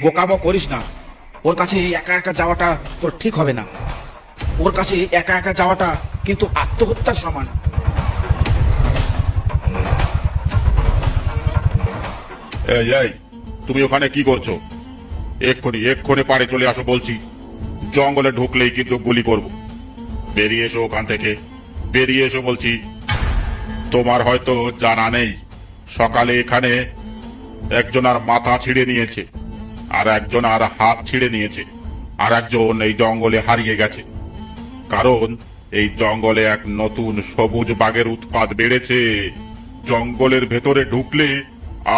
বোকামো করিস না। ওর কাছে একা একা যাওয়াটা তোর ঠিক হবে না। ওর কাছে একা একা যাওয়াটা কিন্তু আত্মহত্যার সমান। এই এই, তুমি ওখানে কি করছো? এক্ষুনি এক্ষুনি পাড়ে চলে আসো বলছি। জঙ্গলে ঢুকলেই কিন্তু গুলি করব। বেরিয়ে এসো ওখান থেকে, বেরিয়ে এসো বলছি। তোমার হয়তো জানা নেই, সকালে এখানে একজনার মাথা ছিঁড়ে নিয়েছে, আর একজন আর হাত ছিঁড়ে নিয়েছে, আর একজন এই জঙ্গলে হারিয়ে গেছে। কারণ এই জঙ্গলে এক নতুন সবুজ বাঘের উৎপাত বেড়েছে। জঙ্গলের ভেতরে ঢুকলে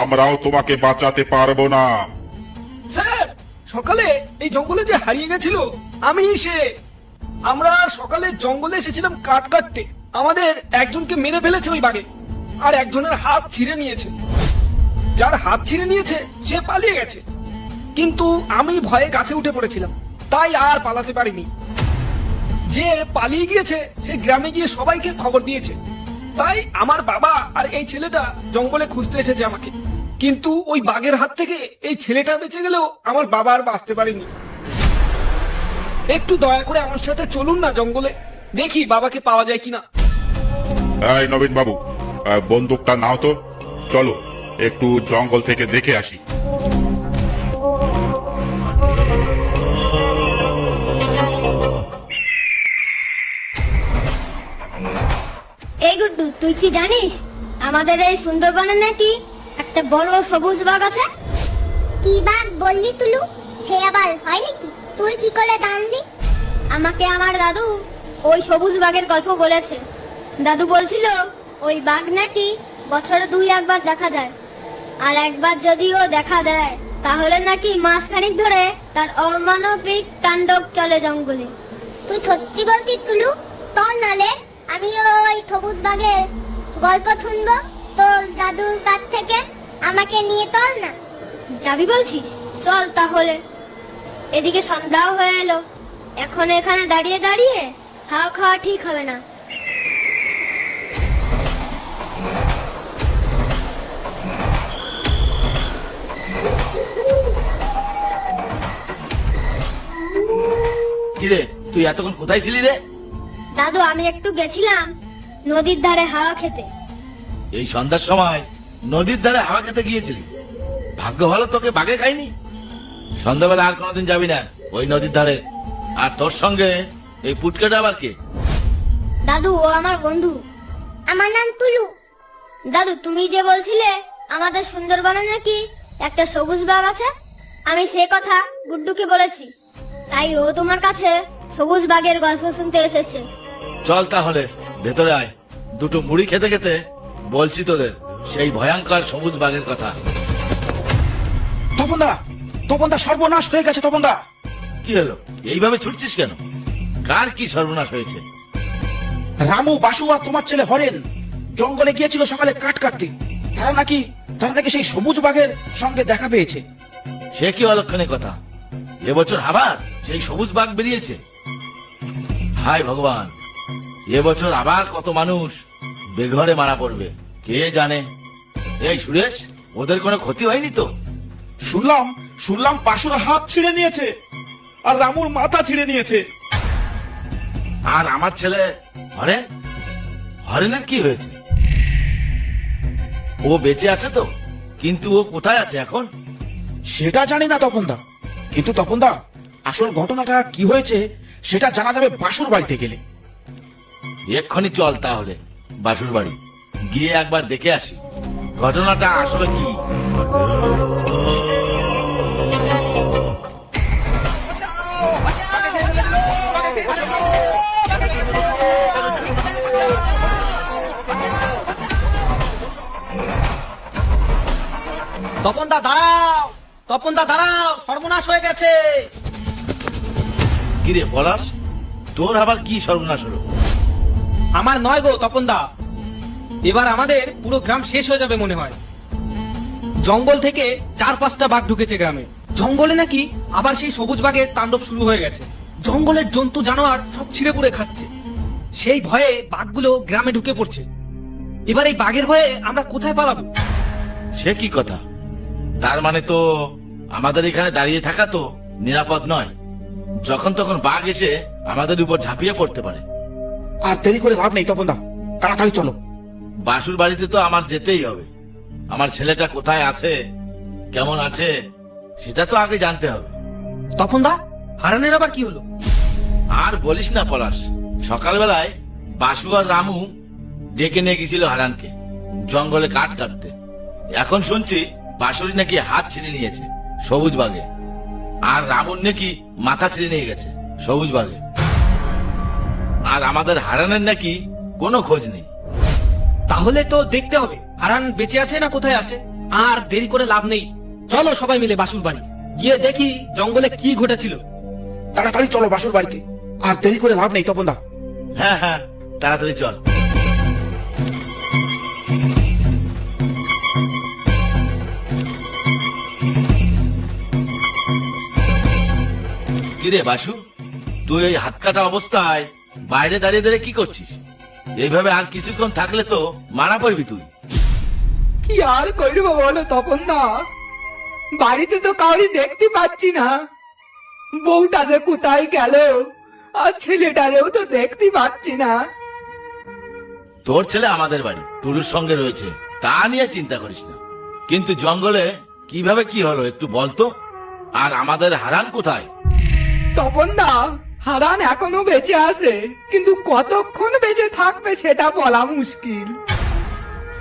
আমরাও তোমাকে বাঁচাতে পারবো না। স্যার, সকালে এই জঙ্গলে যে হারিয়ে গেছিল আমি সে। আমরা সকালে জঙ্গলে এসেছিলাম কাঠ কাটতে। আমাদের একজনকে মেরে ফেলেছে ওই বাঘে, আর একজনের হাত ছিঁড়ে নিয়েছে। যার হাত ছিঁড়ে নিয়েছে সে পালিয়ে গেছে, কিন্তু আমি ভয়ে গাছে উঠে পড়েছিলাম, তাই আর পালাতে পারিনি। যে পালিয়ে গিয়েছে সে গ্রামে গিয়ে সবাইকে খবর দিয়েছে, তাই আমার বাবা আর এই ছেলেটা জঙ্গলে খুঁজতে এসেছে আমাকে। কিন্তু ওই বাঘের হাত থেকে এই ছেলেটা বেঁচে গেলেও আমার বাবা আর বাঁচতে পারেনি। একটু দয়া করে আমার সাথে চলুন না জঙ্গলে, দেখি বাবাকে পাওয়া যায় কিনা। এই নবীন বাবু, বন্দুকটা নাও তো, চলো একটু জঙ্গল থেকে দেখে আসি। এই গুড্ডু, তুই কি জানিস আমাদের এই সুন্দরবনে নাকি একটা বড় সবুজ বাঘ আছে? কি বাঘ বললি তুলু? সে আবার হয় নাকি? তুই কি করে জানলি? আমাকে আমার দাদু ওই সবুজ বাঘের গল্প বলেছে। দাদু বলছিল ওই বাঘ নাকি বছরে 2-1 দেখা যায়, আর একবার যদিও দেখা দেয় তাহলে নাকি মাসখানিক ধরে তার অমানবিক তাণ্ডব চলে জঙ্গলে। তুই সত্যি বলছিস তুলু? তোর নালে আমি ওই সবুজ বাঘের গল্প শুনবো তোর দাদুর কাছ থেকে। আমাকে নিয়ে চল না। যাবি বলছিস? চল তাহলে। এদিকে সন্ধ্যাও হয়ে এলো, এখন এখানে দাঁড়িয়ে দাঁড়িয়ে হাওয়া খাওয়া ঠিক হবে না। কিরে, তুই এতক্ষণ কোথায় ছিলি রে? দাদু, আমি একটু গেছিলাম নদীর ধারে হাওয়া খেতে। এই সন্ধ্যার সময় নদীর ধারে হাওয়া খেতে গিয়েছিলি? ভাগ্য ভালো তোকে বাঘে খাইনি। সন্ধ্যাবেলা আর কোনোদিন যাবি না ওই নদীর ধারে। আর তোর সঙ্গে এই পুটকাটা আবার কে? দাদু, ও আমার বন্ধু। আমার নাম তুলু। দাদু, তুমি যে বলছিলে আমাদের সুন্দরবনে নাকি একটা সবুজ বাঘ আছে, আমি সে কথা গুড্ডুকে বলেছি, তাই ও তোমার কাছে সবুজ বাঘের গল্প শুনতে এসেছে। চল তাহলে ভেতরে আয়, দুটো মুড়ি খেতে খেতে বলছি তোদের সেই ভয়ঙ্কর সবুজ বাঘের কথা। তপনদা, তপনদা, সর্বনাশ হয়ে গেছে তপনদা। কি হলো? এইভাবে ছুটছিস কেন? কার কি সর্বনাশ হয়েছে? রামু, বাসু আর তোমার ছেলে হরেন জঙ্গলে গিয়েছিল সকালে কাঠ কাটতে। তারা নাকি সেই সবুজ বাঘের সঙ্গে দেখা পেয়েছে। সে কি অলক্ষণের কথা? এবছর আবার সেই সবুজ বাঘ বেরিয়েছে? হায় ভগবান, এবছর আবার কত মানুষ বেঘরে মারা পড়বে কে জানে। এই সুরেশ, ওদের কোনো ক্ষতি হয়নি তো? শুনলাম বাসুর হাত ছিঁড়ে নিয়েছে আর রামুর মাথা ছিঁড়ে নিয়েছে। আর আমার ছেলে হরেন, হরেনের কি হয়েছে? ও বেঁচে আছে তো, কিন্তু ও কোথায় আছে এখন? সেটা জানি না তপনদা, কিন্তু তপনদা, আসল ঘটনাটা কি হয়েছে সেটা জানা যাবে বাসুর বাড়িতে গেলে। এক্ষুনি চল তাহলে বাসুর বাড়ি গিয়ে একবার দেখে আসি ঘটনাটা আসলে কি। তপনদা দাঁড়াও, তপনদা দাঁড়াও, সর্বনাশ হয়ে গেছে। কিরে পলাশ, তোর আবার কি সর্বনাশ হলো? আমার নয় গো তপনদা, এবার আমাদের পুরো গ্রাম শেষ হয়ে যাবে মনে হয়। জঙ্গল থেকে 4-5টা বাঘ ঢুকেছে গ্রামে। জঙ্গলে নাকি আবার সেই সবুজ বাঘের তাণ্ডব শুরু হয়ে গেছে। জঙ্গলের জন্তু জানোয়ার সব ছিঁড়ে পুড়ে খাচ্ছে। সেই ভয়ে বাঘগুলো গ্রামে ঢুকে পড়ছে। এবার এই বাঘের ভয়ে আমরা কোথায় পালাবো? সে কি কথা? তার মানে তো আমাদের এখানে দাঁড়িয়ে থাকা তো নিরাপদ নয়। যখন তখন বাঘ এসে আমাদের উপর ঝাঁপিয়ে পড়তে পারে। আর দেরি করে লাভ নেই তপনদা, তাড়াতাড়ি চলো। বাসুর বাড়িতে তো আমার যেতেই হবে। আমার ছেলেটা কোথায় আছে, কেমন আছে, সেটা তো আগে জানতে হবে। তপনদা, হারানের আবার কি হলো? আর বলিস না পলাশ, সকালবেলায় বাসু আর রামু ডেকে নিয়ে গেছিল হারানকে জঙ্গলে কাঠ কাটতে। এখন শুনছি বাসুরি নাকি হাত ছিঁড়ে নিয়েছে সবুজ বাঘে, আর রামুর নাকি মাথা ছিঁড়ে নিয়ে গেছে সবুজ বাঘে, আর আমাদের হারানের নাকি কোনো খোঁজ নেই। তাহলে তো দেখতে হবে হারান বেঁচে আছে না কোথায় আছে। আর দেরি করে লাভ নেই, চলো সবাই মিলে বাসুর বাড়ি গিয়ে দেখি জঙ্গলে কি ঘটেছিল। তাড়াতাড়ি চলো বাসুর বাড়িতে, আর দেরি করে লাভ নেই তপনদা। হ্যাঁ হ্যাঁ, তাড়াতাড়ি চল। কিরে বাসু, তুই এই হাত কাটা অবস্থায় বাইরে দাঁড়িয়ে দাঁড়িয়ে কি করছিস? এইভাবে আর কিছুক্ষণ থাকলে তো মারা পড়বি তুই। কি আর করবো বলো তপন না, বাড়িতে তো কাউরি দেখতে পাচ্ছি না। বউটা যে কোথায় গেল, আর ছেলেটারেও তো দেখতে পাচ্ছি না। তোর ছেলে আমাদের বাড়ি টুলুর সঙ্গে রয়েছে, তা নিয়ে চিন্তা করিস না। কিন্তু জঙ্গলে কিভাবে কি হলো একটু বলতো, আর আমাদের হারান কোথায়? তপন না, হারান এখনো বেঁচে আছে, কিন্তু কতক্ষণ বেঁচে থাকবে সেটা বলা মুশকিল।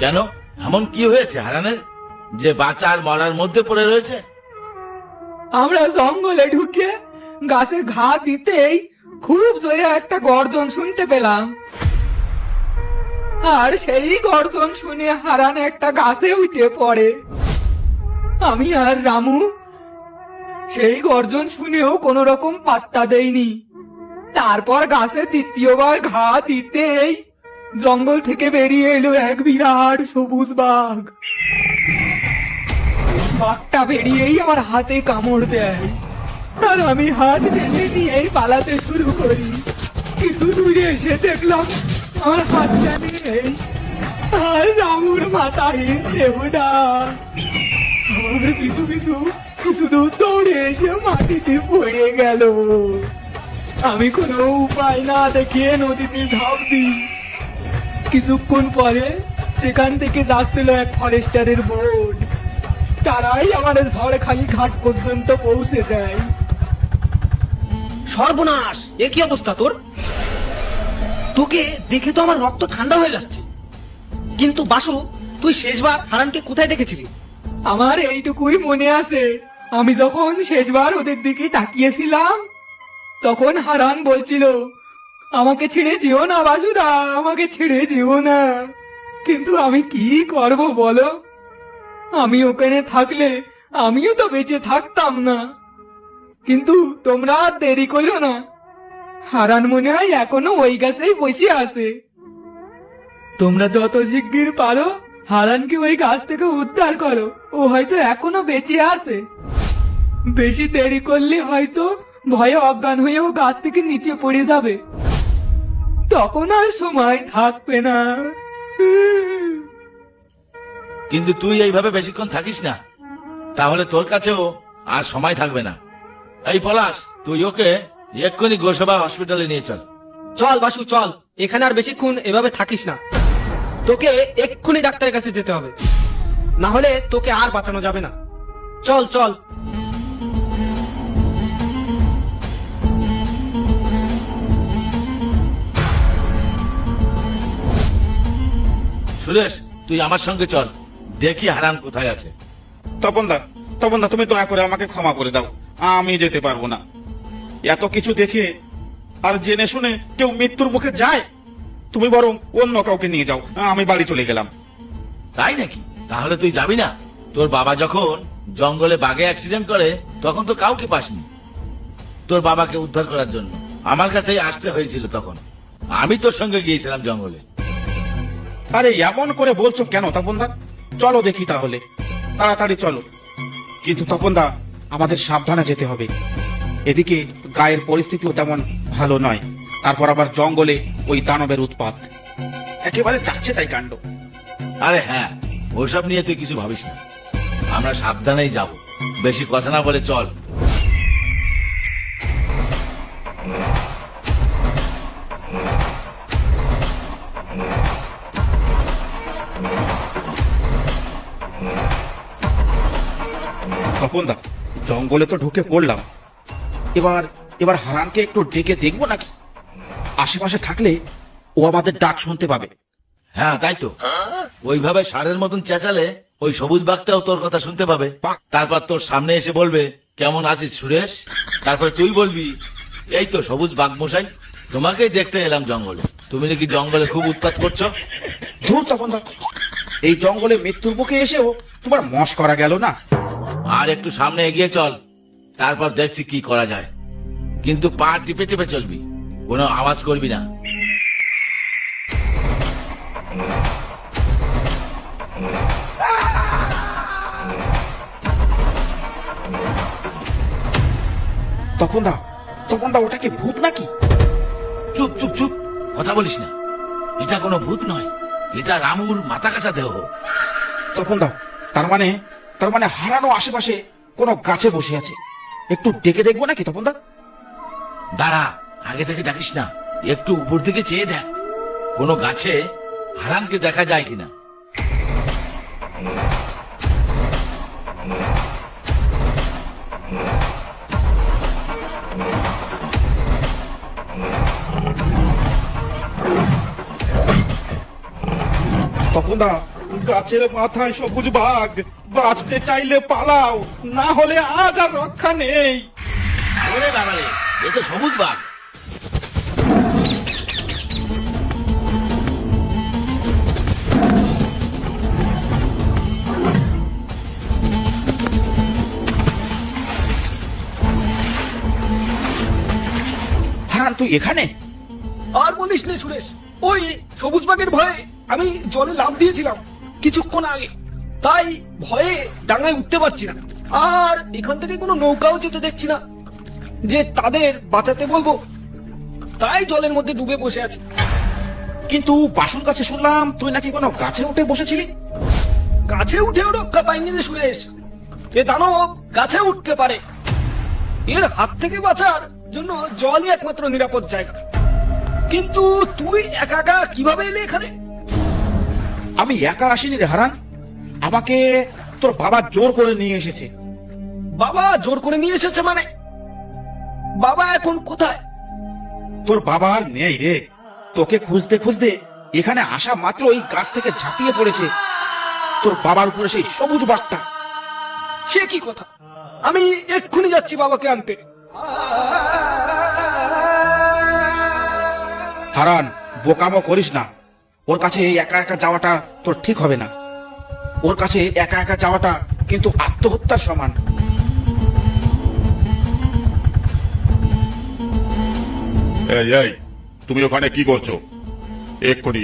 কেন, এমন কি হয়েছে হারানের যে বাঁচার মরার মধ্যে পড়ে রয়েছে? আমরা জঙ্গলে ঢুকে গাছে ঘা দিতেই খুব জোরে একটা গর্জন শুনতে পেলাম, আর সেই গর্জন শুনে হারান একটা গাছে উঠে পড়ে। আমি আর রামু সেই গর্জন শুনেও কোন রকম পাত্তা দেইনি। তারপর গাছে দ্বিতীয়বার ঘা দিতেই জঙ্গল থেকে বেরিয়ে এলো এক বিরাট সবুজ বাঘ। বাঘটা বেরিয়েই আমার হাতে কামড় দেয়, আর আমি হাত টেনে নিয়েই পালাতে শুরু করি। কিছু দূরে এসে দেখলাম আমার হাতটা নেই, আর রামুর মাথায় দেবটা আমার পিছু পিছু কিছু দূর দৌড়ে এসে মাটিতে পড়ে গেল। আমি কোনো উপায় না দেখে নদীতে ঝাঁপ দিই। কিছুক্ষণ পরে সেখান থেকে যাচ্ছিল এক ফরেস্টারের বোট, তারাই আমার ঝড়খালি ঘাট পর্যন্ত পৌঁছে দেয়। সর্বনাশ, এ কি অবস্থা তোর? তোকে দেখে তো আমার রক্ত ঠান্ডা হয়ে যাচ্ছে। কিন্তু বাসু, তুই শেষবার হারানকে কোথায় দেখেছিলি? আমার এইটুকুই মনে আছে, আমি যখন শেষবার ওদের দিকে তাকিয়েছিলাম তখন হারান বলছিল, আমাকে ছেড়ে যেও না বাসুদা, আমাকে ছেড়ে যেও না। কিন্তু আমি কি করব বলো, আমি ওখানে থাকলে আমিও তো বেঁচে থাকতাম না। কিন্তু তোমরা আর দেরি করো না, হারান মনে হয় এখনো ওই গাছেই বসে আছে। তোমরা যত শিগগির পারো হারানকে ওই গাছ থেকে উদ্ধার করো, ও হয়তো এখনো বেঁচে আছে। বেশি দেরি করলে হয়তো ভয়ে অজ্ঞান হয়েও গাছ থেকে নিচে পড়ে যাবে, তখন আর সময় থাকবে না। কিন্তু তুই এইভাবে বেশিক্ষণ থাকিস না, তাহলে তোর কাছেও আর সময় থাকবে না। এই পলাশ, তুই ওকে এক্ষুনি গোসবা হসপিটালে নিয়ে চল। চল বাসু চল, এখানে আর বেশিক্ষণ এভাবে থাকিস না। তোকে এক্ষুনি ডাক্তারের কাছে যেতে হবে, না হলে তোকে আর বাঁচানো যাবে না। চল চল। সুরেশ, তুই আমার সঙ্গে চল, দেখি হারান কোথায় আছে। তপনদা, তপনদা তুমি দয়া করে আমাকে ক্ষমা করে দাও, আমি যেতে পারবো না। এত কিছু দেখে আর জেনে শুনে কেউ মৃত্যুর মুখে যায়? তুমি বরং অন্য কাউকে নিয়ে যাও, আমি বাড়ি চলে গেলাম। তাই নাকি? তাহলে তুই যাবি না? তোর বাবা যখন জঙ্গলে বাঘে অ্যাক্সিডেন্ট করে তখন তো কাউকে পাসনি তোর বাবাকে উদ্ধার করার জন্য। আমার কাছেই আসতে হয়েছিল, তখন আমি তোর সঙ্গে গিয়েছিলাম জঙ্গলে। আরে এমন করে বলছো কেন তপনদা? চলো দেখি তাহলে, তাড়াতাড়ি চলো। কিন্তু তপনদা, আমাদের সাবধানে যেতে হবে। এদিকে গায়ের পরিস্থিতিও তেমন ভালো নয়, তারপর আবার জঙ্গলে ওই দানবের উৎপাত, একেবারে যাচ্ছে তাই কাণ্ড। আরে হ্যাঁ, ওসব নিয়ে তুই কিছু ভাবিস না, আমরা সাবধানেই যাব। বেশি কথা না বলে চল। তপনদা, জঙ্গলে তো ঢুকে পড়লাম, এবার এবার হারানকে একটু ডেকে দেখবো নাকি? আশেপাশে থাকলে ও আমাদের ডাক শুনতে পাবে। হ্যাঁ তাই তো, ওইভাবে ষাঁড়ের মতন চেঁচালে ওই সবুজ বাঘটাও তোর কথা শুনতে পাবে। তারপর তোর সামনে এসে বলবে, কেমন আছিস সুরেশ? তারপরে তুই বলবি, এই তো সবুজ বাঘ মশাই, তোমাকেই দেখতে এলাম জঙ্গলে। তুমি নাকি জঙ্গলে খুব উৎপাত করছো। ধুর তপনদা, এই জঙ্গলে মৃত্যুর মুখে এসেও তোমার মশ করা গেল না। আর একটু সামনে এগিয়ে চল, তারপর দেখছি কি করা যায়। কিন্তু পা টিপে টিপে চলবি, কোনো আওয়াজ করবি না। তপনদা, তপনদা, ওটা কি ভূত নাকি? চুপ চুপ চুপ, কথা বলিস না। এটা কোনো ভূত নয়, এটা রামুর মাথা কাটা দেহ। তপনদা, তার মানে হারানো আশেপাশে কোনো গাছে বসে আছে। একটু ডেকে দেখবো নাকি তপনদা? দাঁড়া, আগে থেকে ডাকিস না, একটু উপর দিকে চেয়ে দেখ, কোনো গাছে হারানকে দেখা যায় কিনা। তপনদা, গাছের মাথায় সবুজ বাঘ, বাঁচতে চাইলে পালাও, না হলে আজ আর রক্ষা নেই। ওরে বাবা রে, এ তো সবুজ বাঘ। হারান, তুই এখানে? আর বলিস না সুরেশ, ওই সবুজ বাগের ভয়ে আমি জলে লাফ দিয়েছিলাম কিছুক্ষণ আগে, তাই ভয়ে ডাঙায় উঠতে পারছি না। আর এখান থেকে কোনো নৌকাও যেতে দেখছি না যে তাদের বাঁচাতে বলবো, তাই জলের মধ্যে ডুবে বসে আছি। কিন্তু বাসুর কাছে শুনলাম তুই নাকি কোনো গাছে উঠে বসেছিলি। গাছে উঠেও রক্ষা পাইনি রে সুরেশ, এ দানব গাছে উঠতে পারে। এর হাত থেকে বাঁচার জন্য জলই একমাত্র নিরাপদ জায়গা। কিন্তু তুই একা একা কিভাবে এলে এখানে? আমি একা আসিনি রে হারান, আমাকে তোর বাবা জোর করে নিয়ে এসেছে। বাবা জোর করে নিয়ে এসেছে মানে? বাবা এখন কোথায়? তোর বাবা আর নেই রে, তোকে খুঁজতে খুঁজতে এখানে আসা মাত্র ওই গাছ থেকে ঝাঁপিয়ে পড়েছে তোর বাবার উপরে সেই সবুজ বাঘটা। সে কি কথা? আমি এক্ষুনি যাচ্ছি বাবাকে আনতে। হারান, বোকামো করিস না, ওর কাছে একা একা যাওয়াটা তোর ঠিক হবে না। ওর কাছে একা একা যাওয়াটা কিন্তু আত্মহত্যার সমান। এই এই, তুমি ওখানে কি করছো?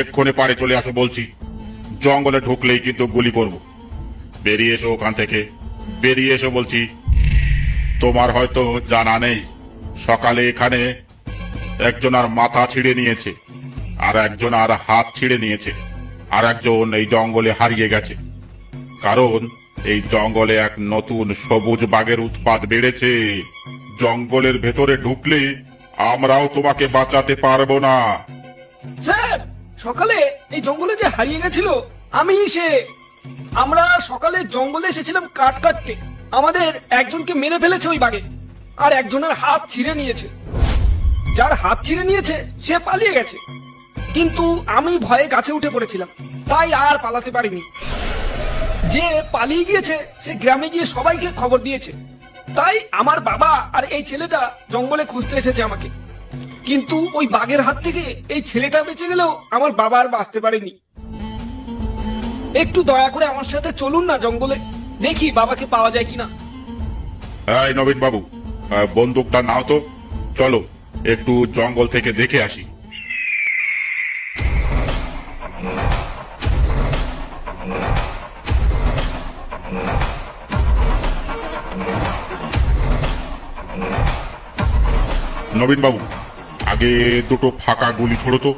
এক্ষুনি পাড়ে চলে আসো বলছি। জঙ্গলে ঢুকলেই কিন্তু গুলি করব। বেরিয়ে এসো ওখান থেকে, বেরিয়ে এসো বলছি। তোমার হয়তো জানা নেই, সকালে এখানে একজন আর মাথা ছিঁড়ে নিয়েছে, আর একজন আর হাত ছিঁড়ে নিয়েছে, আর একজন এই জঙ্গলে হারিয়ে গেছে। কারণ এই জঙ্গলে এক নতুন সবুজ বাঘের উৎপাত বেড়েছে। জঙ্গলের ভেতরে ঢুকলে আমরাও তোমাকে বাঁচাতে পারবো না। স্যার, সকালে এই জঙ্গলে যে হারিয়ে গেছিল আমি সে। আমরা সকালে জঙ্গলে এসেছিলাম কাঠ কাটতে, আমাদের একজনকে মেরে ফেলেছে ওই বাঘে, আর একজনের হাত ছিঁড়ে নিয়েছে। যার হাত ছিঁড়ে নিয়েছে সে পালিয়ে গেছে, কিন্তু আমি ভয়ে গাছে উঠে পড়েছিলাম, তাই আর পালাতে পারিনি। যে পালিয়ে গিয়েছে সে গ্রামে গিয়ে সবাইকে খবর দিয়েছে, তাই আমার বাবা আর এই ছেলেটা জঙ্গলে খুঁজতে এসেছে আমাকে। কিন্তু ওই বাঘের হাত থেকে এই ছেলেটা বেঁচে গেলেও আমার বাবা আর বাঁচতে পারেনি। একটু দয়া করে আমার সাথে চলুন না জঙ্গলে, দেখি বাবাকে পাওয়া যায় কিনা। এই নবীন বাবু, বন্দুকটা নাও তো, চলো একটু জঙ্গল থেকে দেখে আসি। নবীন বাবু, আগে দুটো ফাঁকা গুলি ছোড়ো তো।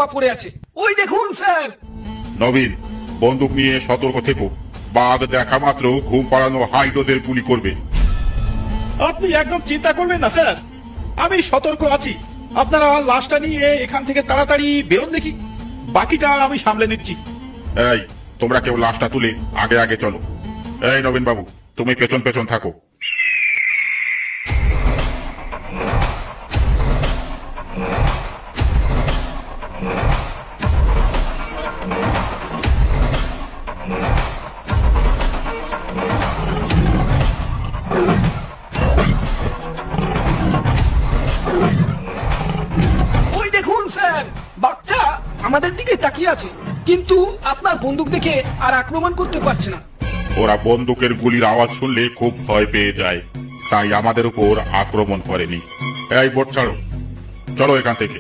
চাপা পড়ে আছে। ওই দেখুন স্যার। নবীন, বন্দুক নিয়ে সতর্ক থেকো। বাঘ দেখা মাত্র ঘুম পাড়ানো হাই ডোজের গুলি করবে। আপনি একদম চিন্তা করবেন না স্যার, আমি সতর্ক আছি। আপনারা লাশটা নিয়ে এখান থেকে তাড়াতাড়ি বেরোন দেখি, বাকিটা আমি সামলে নিচ্ছি। এই, তোমরা কেউ লাশটা তুলে আগে আগে চলো। এই নবীন বাবু, তুমি পেছন পেছন থাকো। ওই দেখুন স্যার, বাঘটা আমাদের দিকে তাকিয়ে আছে, কিন্তু আপনার বন্দুক দেখে আর আক্রমণ করতে পারছে না। ওরা বন্দুকের গুলির আওয়াজ শুনলে খুব ভয় পেয়ে যায়, তাই আমাদের উপর আক্রমণ করেনি। এই বোট ছাড়ো, চলো এখান থেকে।